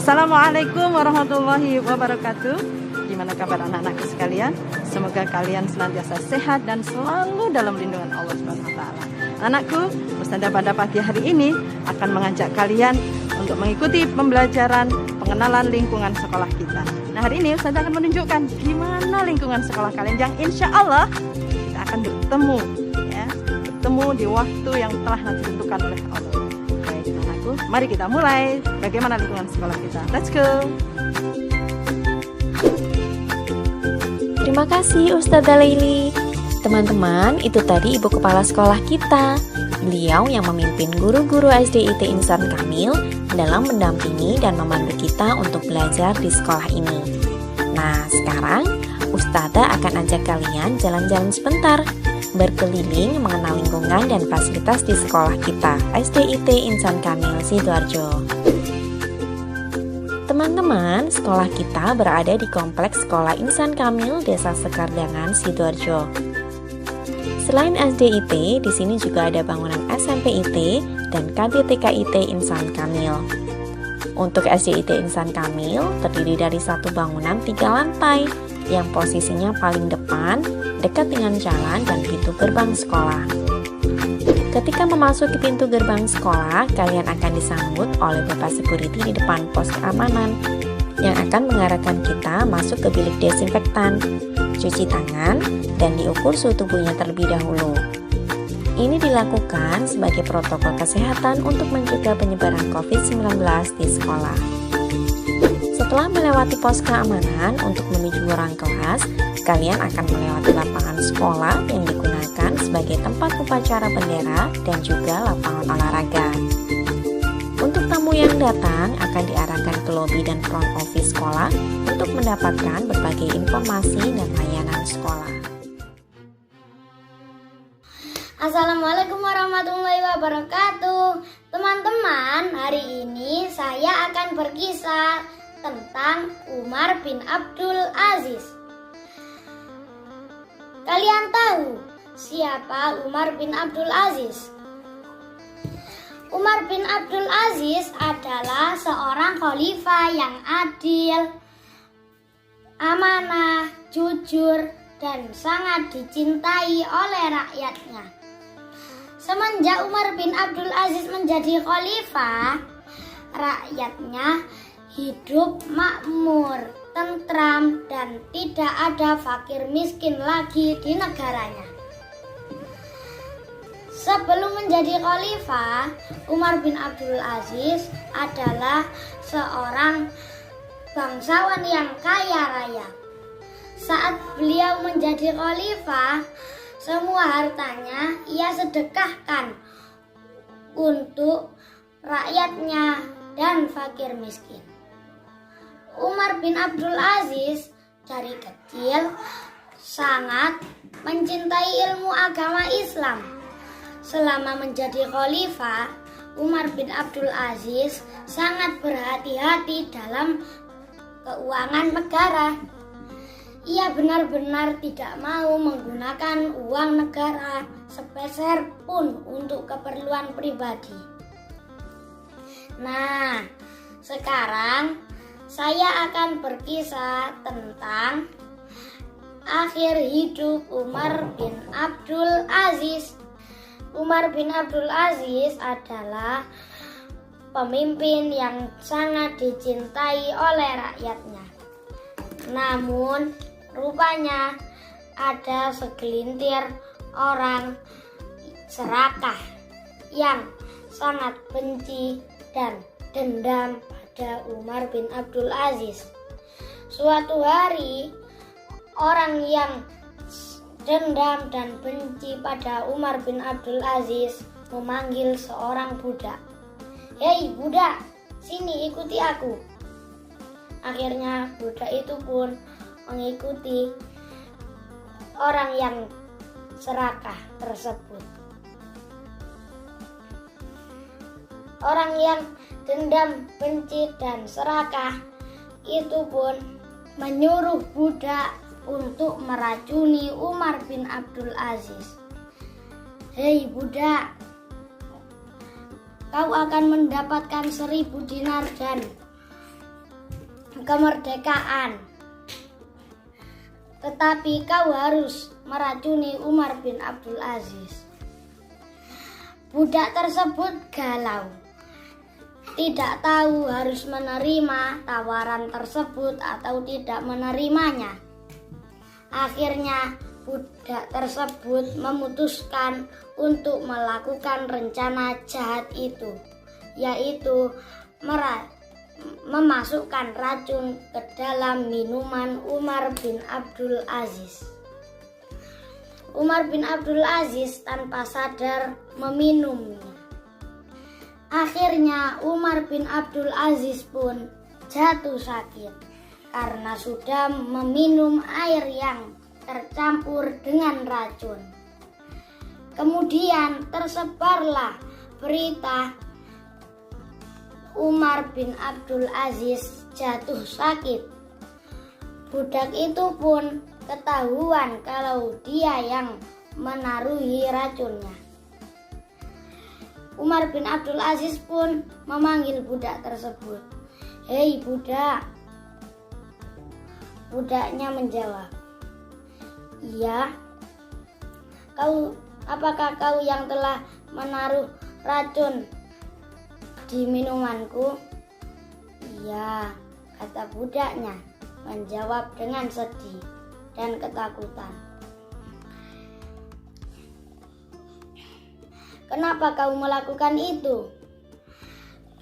Assalamualaikum warahmatullahi wabarakatuh. Gimana kabar anak-anakku sekalian? Semoga kalian senantiasa sehat dan selalu dalam lindungan Allah Subhanahu wa taala. Anakku, Ustazah pada pagi hari ini akan mengajak kalian untuk mengikuti pembelajaran pengenalan lingkungan sekolah kita. Nah, hari ini Ustazah akan menunjukkan gimana lingkungan sekolah kalian yang insya Allah kita akan bertemu bertemu di waktu yang telah nanti ditentukan oleh Allah. Baik, anakku, mari kita mulai bagaimana lingkungan sekolah kita. Let's go. Terima kasih Ustazah Laili. Teman-teman, itu tadi Ibu Kepala Sekolah kita. Beliau yang memimpin guru-guru SDIT Insan Kamil dalam mendampingi dan memandu kita untuk belajar di sekolah ini. Nah, sekarang Ustazah akan ajak kalian jalan-jalan sebentar, berkeliling mengenal lingkungan dan fasilitas di sekolah kita, SDIT Insan Kamil Sidoarjo. Teman-teman, sekolah kita berada di Kompleks Sekolah Insan Kamil Desa Sekardangan, Sidoarjo. Selain SDIT, di sini juga ada bangunan SMPIT dan KDTKIT Insan Kamil. Untuk SDIT Insan Kamil terdiri dari satu bangunan 3 lantai yang posisinya paling depan, dekat dengan jalan dan pintu gerbang sekolah. Ketika memasuki pintu gerbang sekolah, kalian akan disambut oleh Bapak Security di depan pos keamanan yang akan mengarahkan kita masuk ke bilik desinfektan, cuci tangan, dan diukur suhu tubuhnya terlebih dahulu. Ini dilakukan sebagai protokol kesehatan untuk mencegah penyebaran COVID-19 di sekolah. Setelah melewati pos keamanan untuk menuju ruang kelas, kalian akan melewati lapangan sekolah yang digunakan sebagai tempat upacara bendera dan juga lapangan olahraga. Untuk tamu yang datang akan diarahkan ke lobi dan front office sekolah untuk mendapatkan berbagai informasi dan layanan sekolah. Assalamualaikum warahmatullahi wabarakatuh. Teman-teman, hari ini saya akan berkisah tentang Umar bin Abdul Aziz. Kalian tahu siapa Umar bin Abdul Aziz? Umar bin Abdul Aziz adalah seorang khalifah yang adil, amanah, jujur, dan sangat dicintai oleh rakyatnya. Semenjak Umar bin Abdul Aziz menjadi khalifah, rakyatnya hidup makmur, tentram, dan tidak ada fakir miskin lagi di negaranya. Sebelum menjadi khalifah, Umar bin Abdul Aziz adalah seorang bangsawan yang kaya raya. Saat beliau menjadi khalifah, semua hartanya ia sedekahkan untuk rakyatnya dan fakir miskin. Umar bin Abdul Aziz dari kecil sangat mencintai ilmu agama Islam. Selama menjadi khalifah, Umar bin Abdul Aziz sangat berhati-hati dalam keuangan negara. Ia benar-benar tidak mau menggunakan uang negara sepeser pun untuk keperluan pribadi. Nah, sekarang saya akan berkisah tentang akhir hidup Umar bin Abdul Aziz. Umar bin Abdul Aziz adalah pemimpin yang sangat dicintai oleh rakyatnya. Namun, rupanya ada segelintir orang serakah yang sangat benci dan dendam pada Umar bin Abdul Aziz. Suatu hari, orang yang dendam dan benci pada Umar bin Abdul Aziz memanggil seorang budak. "Hei budak, sini ikuti aku." Akhirnya budak itu pun mengikuti orang yang serakah tersebut. Orang yang dendam, benci, dan serakah itu pun menyuruh budak untuk meracuni Umar bin Abdul Aziz. "Hei budak, kau akan mendapatkan 1000 dinar dan kemerdekaan. Tetapi kau harus meracuni Umar bin Abdul Aziz. Budak tersebut galau, tidak tahu harus menerima tawaran tersebut atau tidak menerimanya. Akhirnya budak tersebut memutuskan untuk melakukan rencana jahat itu, yaitu memasukkan racun ke dalam minuman Umar bin Abdul Aziz. Umar bin Abdul Aziz tanpa sadar meminumnya. Akhirnya Umar bin Abdul Aziz pun jatuh sakit karena sudah meminum air yang tercampur dengan racun. Kemudian tersebarlah berita Umar bin Abdul Aziz jatuh sakit. Budak itu pun ketahuan kalau dia yang menaruhi racunnya. Umar bin Abdul Aziz pun memanggil budak tersebut. "Hei budak." Budaknya menjawab, "Iya. Apakah kau yang telah menaruh racun di minumanku?" "Iya," kata budaknya, menjawab dengan sedih dan ketakutan. "Kenapa kau melakukan itu?"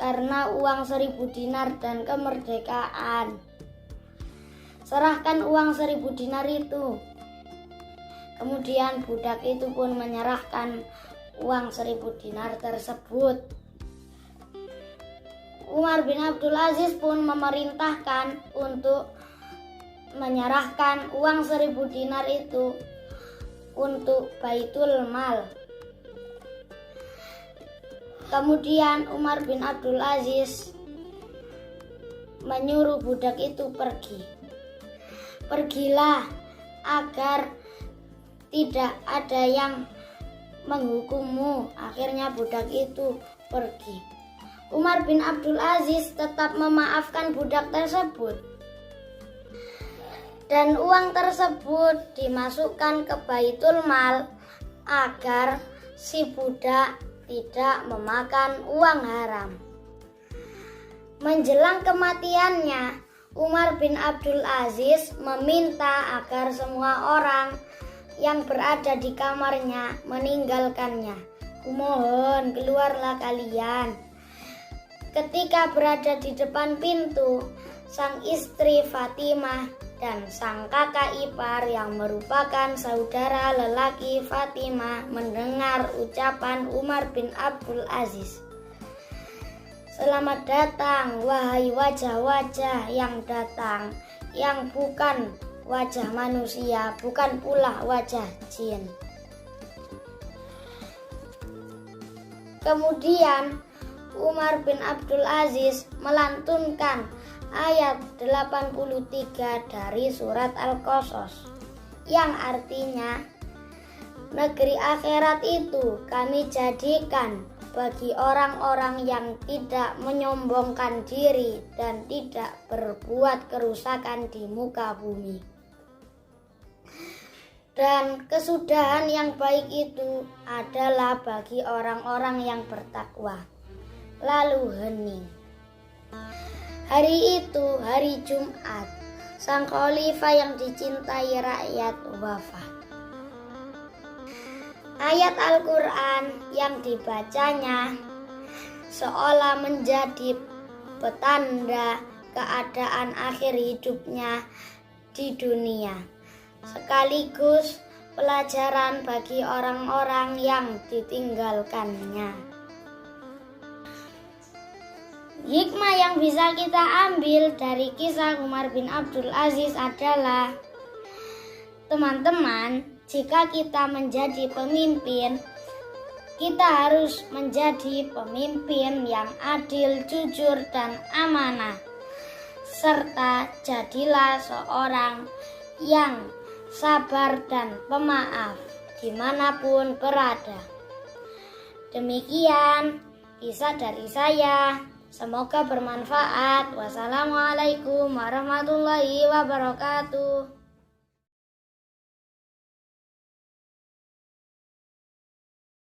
"Karena uang 1000 dinar dan kemerdekaan." "Serahkan uang 1000 dinar itu." Kemudian budak itu pun menyerahkan uang 1000 dinar tersebut. Umar bin Abdul Aziz pun memerintahkan untuk menyerahkan uang 1000 dinar itu untuk Baitul Mal. Kemudian Umar bin Abdul Aziz menyuruh budak itu pergi. "Pergilah agar tidak ada yang menghukummu." Akhirnya budak itu pergi. Umar bin Abdul Aziz tetap memaafkan budak tersebut. Dan uang tersebut dimasukkan ke Baitul Mal agar si budak tidak memakan uang haram. Menjelang kematiannya, Umar bin Abdul Aziz meminta agar semua orang yang berada di kamarnya meninggalkannya. "Kumohon, keluarlah kalian." Ketika berada di depan pintu, sang istri Fatimah dan sang kakak ipar yang merupakan saudara lelaki Fatimah mendengar ucapan Umar bin Abdul Aziz. "Selamat datang, wahai wajah-wajah yang datang, yang bukan wajah manusia, bukan pula wajah jin." Kemudian Umar bin Abdul Aziz melantunkan ayat 83 dari surat Al-Qasas yang artinya, "Negeri akhirat itu kami jadikan bagi orang-orang yang tidak menyombongkan diri dan tidak berbuat kerusakan di muka bumi. Dan kesudahan yang baik itu adalah bagi orang-orang yang bertakwa." Lalu hening. Hari itu, hari Jumat, sang khalifah yang dicintai rakyat wafat. Ayat Al-Quran yang dibacanya seolah menjadi petanda keadaan akhir hidupnya di dunia, sekaligus pelajaran bagi orang-orang yang ditinggalkannya. Hikmah yang bisa kita ambil dari kisah Umar bin Abdul Aziz adalah, teman-teman, jika kita menjadi pemimpin, kita harus menjadi pemimpin yang adil, jujur, dan amanah. Serta jadilah seorang yang sabar dan pemaaf dimanapun berada. Demikian kisah dari saya. Semoga bermanfaat. Wassalamualaikum warahmatullahi wabarakatuh.